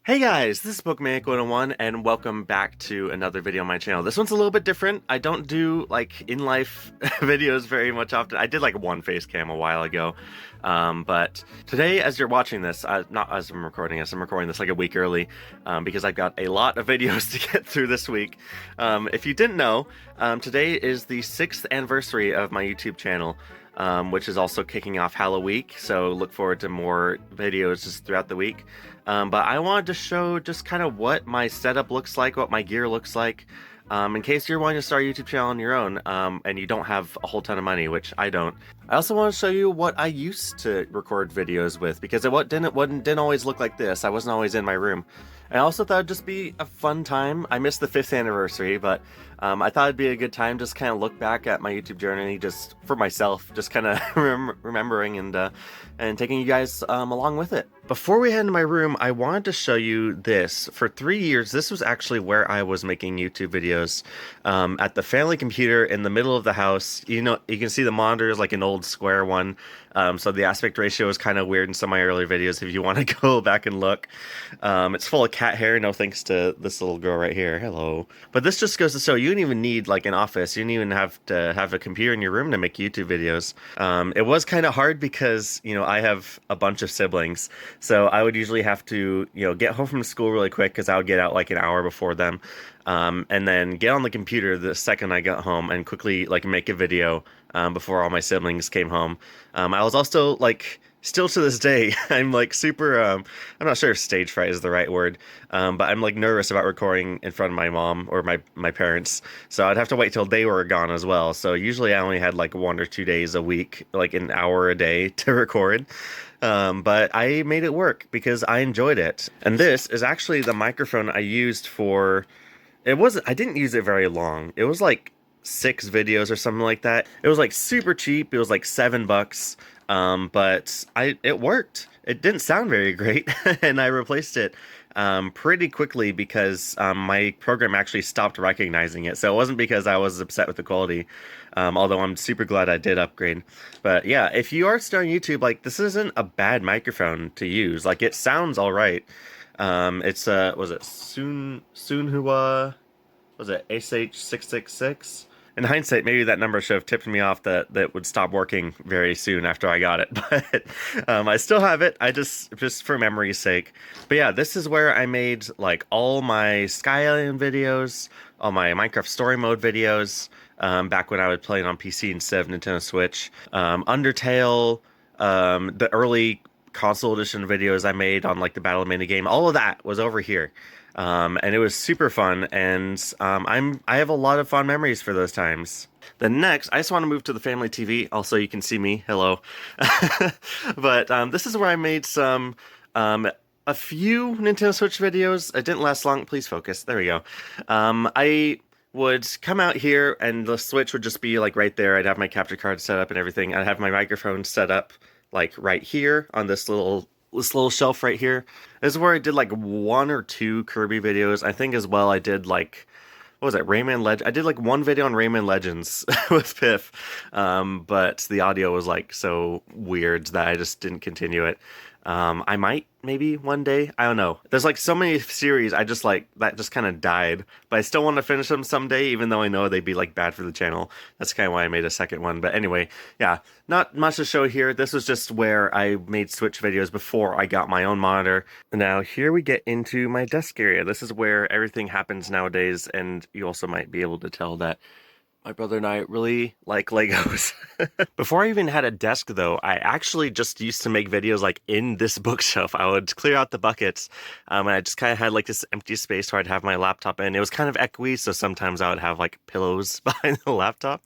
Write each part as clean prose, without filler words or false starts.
Hey guys, this is Bookmanic 101 and welcome back to another video on my channel. This one's a little bit different. I don't do like in-life videos very much often. I did like one face cam a while ago. But today as you're watching this, not as I'm recording this, I'm recording this like a week early because I've got a lot of videos to get through this week. If you didn't know, today is the 6th anniversary of my YouTube channel. Which is also kicking off Halloween, so look forward to more videos just throughout the week. But I wanted to show just kind of what my setup looks like, what my gear looks like, in case you're wanting to start a YouTube channel on your own, and you don't have a whole ton of money, which I don't. I also want to show you what I used to record videos with, because it didn't always look like this. I wasn't always in my room. I also thought it'd just be a fun time. I missed the 5th anniversary, but I thought it'd be a good time just kind of look back at my YouTube journey just for myself, just kind of remembering and taking you guys along with it. Before we head into my room, I wanted to show you this. For 3 years, this was actually where I was making YouTube videos, at the family computer in the middle of the house. You know, you can see the monitor is like an old square one, so the aspect ratio is kind of weird in some of my earlier videos if you want to go back and look. It's full of cat hair, no thanks to this little girl right here. Hello. But this just goes to show you don't even need like an office. You don't even have to have a computer in your room to make YouTube videos. It was kind of hard because, you know, I have a bunch of siblings, so I would usually have to, you know, get home from school really quick because I would get out like an hour before them, and then get on the computer the second I got home and quickly like make a video before all my siblings came home. I was also like, still to this day, I'm like super, I'm not sure if stage fright is the right word, but I'm like nervous about recording in front of my mom or my parents. So I'd have to wait till they were gone as well. So usually I only had like 1 or 2 days a week, like an hour a day to record. But I made it work because I enjoyed it. And this is actually the microphone I used for, I didn't use it very long. It was like 6 videos or something like that. It was like super cheap. It was like $7. But it worked. It didn't sound very great, and I replaced it pretty quickly because my program actually stopped recognizing it. So it wasn't because I was upset with the quality, although I'm super glad I did upgrade. But yeah, if you are starting YouTube, like, this isn't a bad microphone to use. Like, it sounds all right. It's was it Sunhua? Was it SH666? In hindsight, maybe that number should have tipped me off that would stop working very soon after I got it. But I still have it. I just for memory's sake. But yeah, this is where I made like all my Skyline videos, all my Minecraft Story Mode videos, back when I would play it on PC instead of Nintendo Switch. Undertale, the early console edition videos I made on like the battle minigame, all of that was over here. And it was super fun, and I have a lot of fond memories for those times. Then next, I just want to move to the family TV, also you can see me, hello. But this is where I made a few Nintendo Switch videos. It didn't last long, please focus, there we go. I would come out here and the Switch would just be like right there. I'd have my capture card set up and everything. I'd have my microphone set up like right here on this little shelf right here. This is where I did like 1 or 2 Kirby videos. I think as well I did like, what was it, I did like 1 video on Rayman Legends with Piff, but the audio was like so weird that I just didn't continue it. I might maybe one day, I don't know. There's like so many series I just like that just kind of died, but I still want to finish them someday, even though I know they'd be like bad for the channel. That's kind of why I made a second one. But anyway, yeah, not much to show here. This was just where I made Switch videos before I got my own monitor. Now here we get into my desk area. This is where everything happens nowadays, and you also might be able to tell that my brother and I really like Legos. Before I even had a desk though, I actually just used to make videos like in this bookshelf. I would clear out the buckets, and I just kind of had like this empty space where I'd have my laptop in. It was kind of echoey, so sometimes I would have like pillows behind the laptop.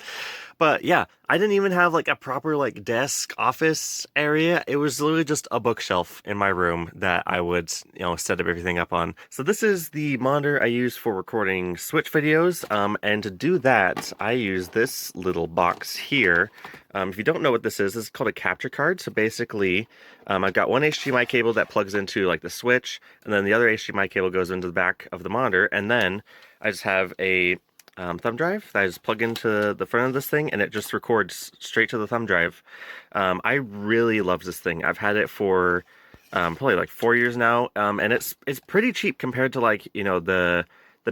But yeah, I didn't even have like a proper like desk office area. It was literally just a bookshelf in my room that I would, you know, set up everything up on. So this is the monitor I use for recording Switch videos. And to do that, I use this little box here. If you don't know what this is called a capture card. So basically, I've got one HDMI cable that plugs into like the Switch, and then the other HDMI cable goes into the back of the monitor, and then I just have a thumb drive that I just plug into the front of this thing, and it just records straight to the thumb drive. I really love this thing. I've had it for probably like 4 years now, and it's pretty cheap compared to like the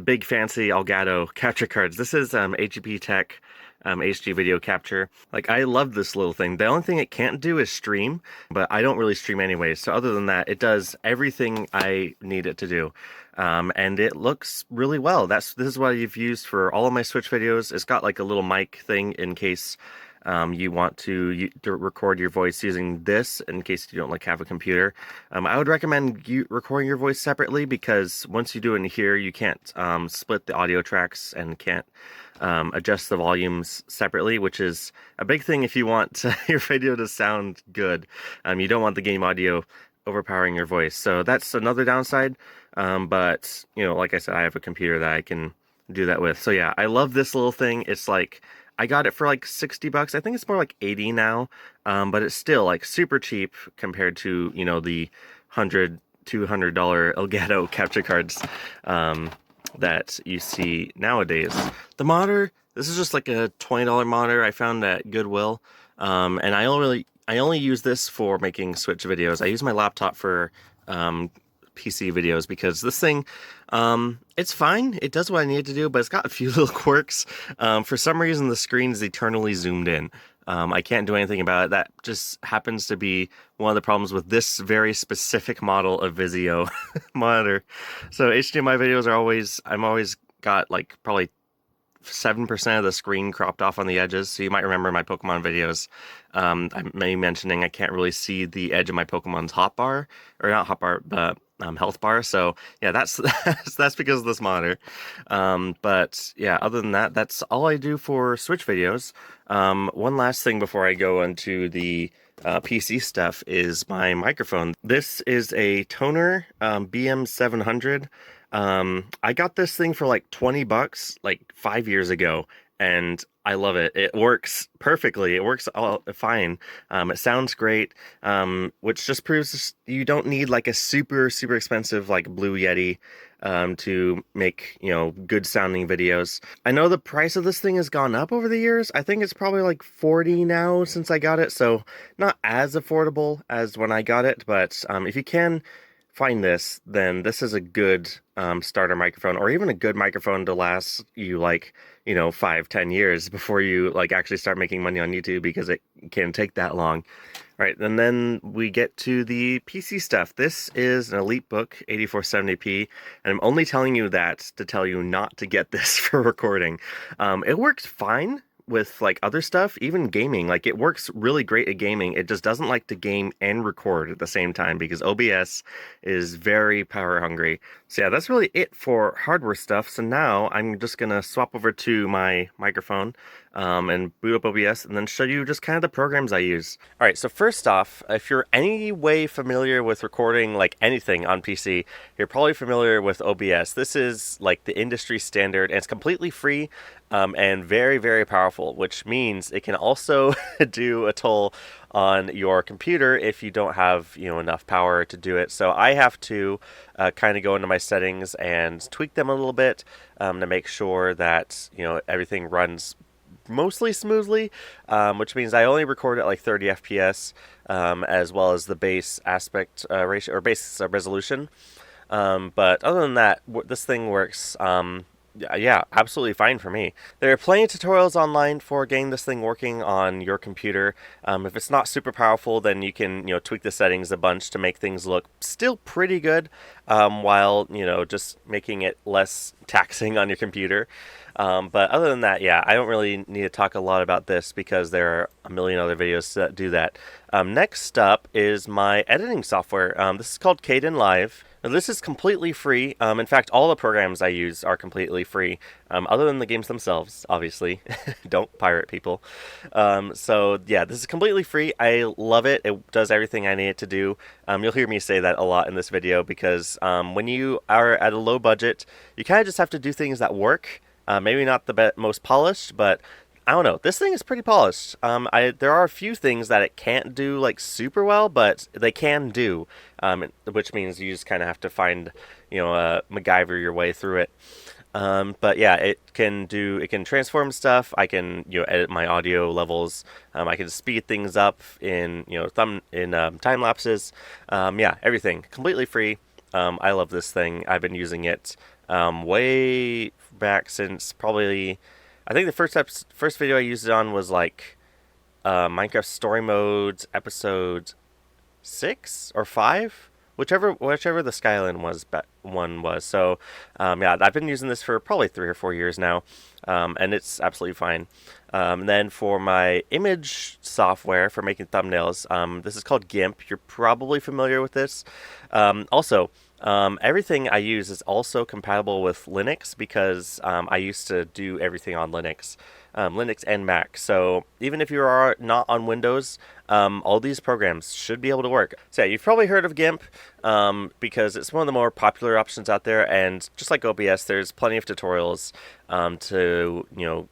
big fancy Elgato capture cards. This is HEP Tech HD video capture. Like I love this little thing. The only thing it can't do is stream, but I don't really stream anyway. So other than that, it does everything I need it to do. And it looks really well. This is what I've used for all of my Switch videos. It's got like a little mic thing in case you want to record your voice using this in case you don't like have a computer. I would recommend you recording your voice separately because once you do it in here, you can't split the audio tracks and can't adjust the volumes separately, which is a big thing if you want your video to sound good. You don't want the game audio overpowering your voice. So that's another downside. But, like I said, I have a computer that I can do that with. So yeah, I love this little thing. It's like, I got it for like 60 bucks. I think it's more like 80 now. But it's still like super cheap compared to, the $100, $200 Elgato capture cards that you see nowadays. The monitor, this is just like a $20 monitor I found at Goodwill. And I only use this for making Switch videos. I use my laptop for PC videos because this thing, it's fine. It does what I need it to do, but it's got a few little quirks. For some reason, the screen is eternally zoomed in. I can't do anything about it. That just happens to be one of the problems with this very specific model of Vizio monitor. So HDMI videos I'm always got like probably 7% of the screen cropped off on the edges. So you might remember my Pokemon videos. I may mentioning I can't really see the edge of my Pokemon's hotbar, or not hotbar, but health bar. So yeah, that's that's because of this monitor. But yeah, other than that, that's all I do for Switch videos. One last thing before I go into the PC stuff is my microphone. This is a Toner BM700. I got this thing for like 20 bucks like 5 years ago, and I love it. It works perfectly. It works all fine. It sounds great, which just proves you don't need like a super expensive like Blue Yeti to make, good sounding videos. I know the price of this thing has gone up over the years. I think it's probably like 40 now since I got it, so not as affordable as when I got it, but if you can find this, then this is a good starter microphone, or even a good microphone to last you like 5-10 years before you like actually start making money on YouTube, because it can take that long. All right, and then we get to the PC stuff. This is an EliteBook 8470p, and I'm only telling you that to tell you not to get this for recording. It works fine with like other stuff, even gaming. Like it works really great at gaming. It just doesn't like to game and record at the same time because OBS is very power hungry. So yeah, that's really it for hardware stuff. So now I'm just gonna swap over to my microphone and boot up OBS and then show you just kind of the programs I use. All right, so first off, if you're any way familiar with recording like anything on PC, you're probably familiar with OBS. This is like the industry standard, and it's completely free and very powerful, which means it can also do a toll on your computer if you don't have enough power to do it. So I have to kind of go into my settings and tweak them a little bit to make sure that everything runs mostly smoothly, which means I only record at like 30 FPS as well as the base aspect ratio or base resolution. But other than that, this thing works yeah, absolutely fine for me. There are plenty of tutorials online for getting this thing working on your computer. If it's not super powerful, then you can tweak the settings a bunch to make things look still pretty good, while just making it less taxing on your computer. But other than that, yeah, I don't really need to talk a lot about this because there are a million other videos that do that. Next up is my editing software. This is called Kdenlive. Now, this is completely free. In fact, all the programs I use are completely free, other than the games themselves, obviously. Don't pirate people. So yeah, this is completely free. I love it. It does everything I need it to do. You'll hear me say that a lot in this video because when you are at a low budget, you kind of just have to do things that work. Maybe not the most polished, but I don't know. This thing is pretty polished. There are a few things that it can't do like super well, but they can do, which means you just kind of have to find, MacGyver your way through it. But yeah, it can transform stuff. I can, edit my audio levels. I can speed things up in, time lapses. Yeah, everything completely free. I love this thing. I've been using it way back since probably, I think the first video I used it on was like Minecraft Story Modes episode 6 or 5, whichever the Skyline one was. So yeah, I've been using this for probably 3 or 4 years now, and it's absolutely fine. Then for my image software for making thumbnails, this is called GIMP. You're probably familiar with this. Also, everything I use is also compatible with Linux because I used to do everything on Linux. Linux and Mac. So even if you are not on Windows, all these programs should be able to work. So yeah, you've probably heard of GIMP because it's one of the more popular options out there. And just like OBS, there's plenty of tutorials to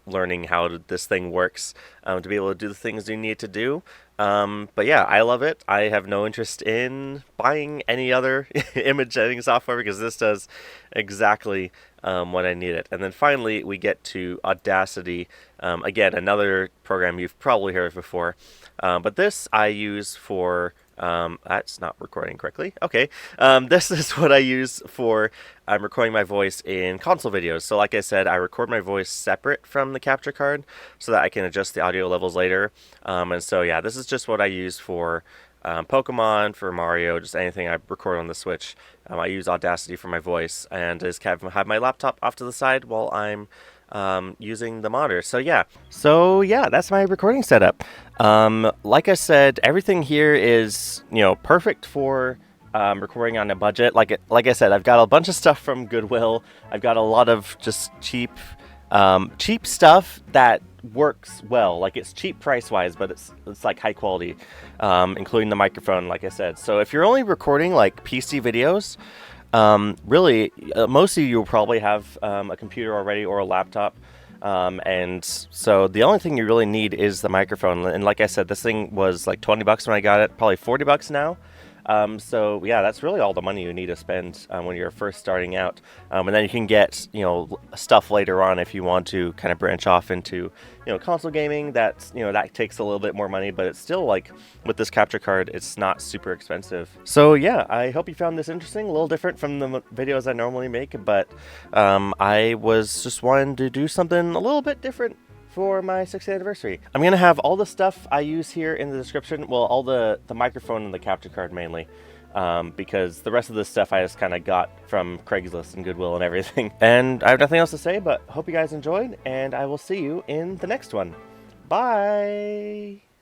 learning how this thing works to be able to do the things you need to do. But yeah, I love it. I have no interest in buying any other image editing software because this does exactly when I need it. And then finally, we get to Audacity. Again, another program you've probably heard of before. But this I use for... that's not recording correctly. Okay. This is what I use for recording my voice in console videos. So like I said, I record my voice separate from the capture card so that I can adjust the audio levels later. And so yeah, this is just what I use for Pokemon, for Mario, just anything I record on the Switch. I use Audacity for my voice and just have my laptop off to the side while I'm using the monitor. So yeah, that's my recording setup. Like I said, everything here is perfect for recording on a budget. Like I said, I've got a bunch of stuff from Goodwill. I've got a lot of just cheap stuff that works well. Like it's cheap price wise, but it's like high quality, including the microphone, like I said. So if you're only recording like PC videos, really, most of you will probably have a computer already or a laptop. And so the only thing you really need is the microphone. And like I said, this thing was like 20 bucks when I got it, probably 40 bucks now. So yeah, that's really all the money you need to spend when you're first starting out. And then you can get, stuff later on if you want to kind of branch off into, console gaming. That takes a little bit more money, but it's still like with this capture card, it's not super expensive. So yeah, I hope you found this interesting, a little different from the videos I normally make, but I was just wanting to do something a little bit different for my 60th anniversary. I'm going to have all the stuff I use here in the description. Well, all the microphone and the capture card mainly, because the rest of this stuff I just kind of got from Craigslist and Goodwill and everything. And I have nothing else to say, but hope you guys enjoyed, and I will see you in the next one. Bye!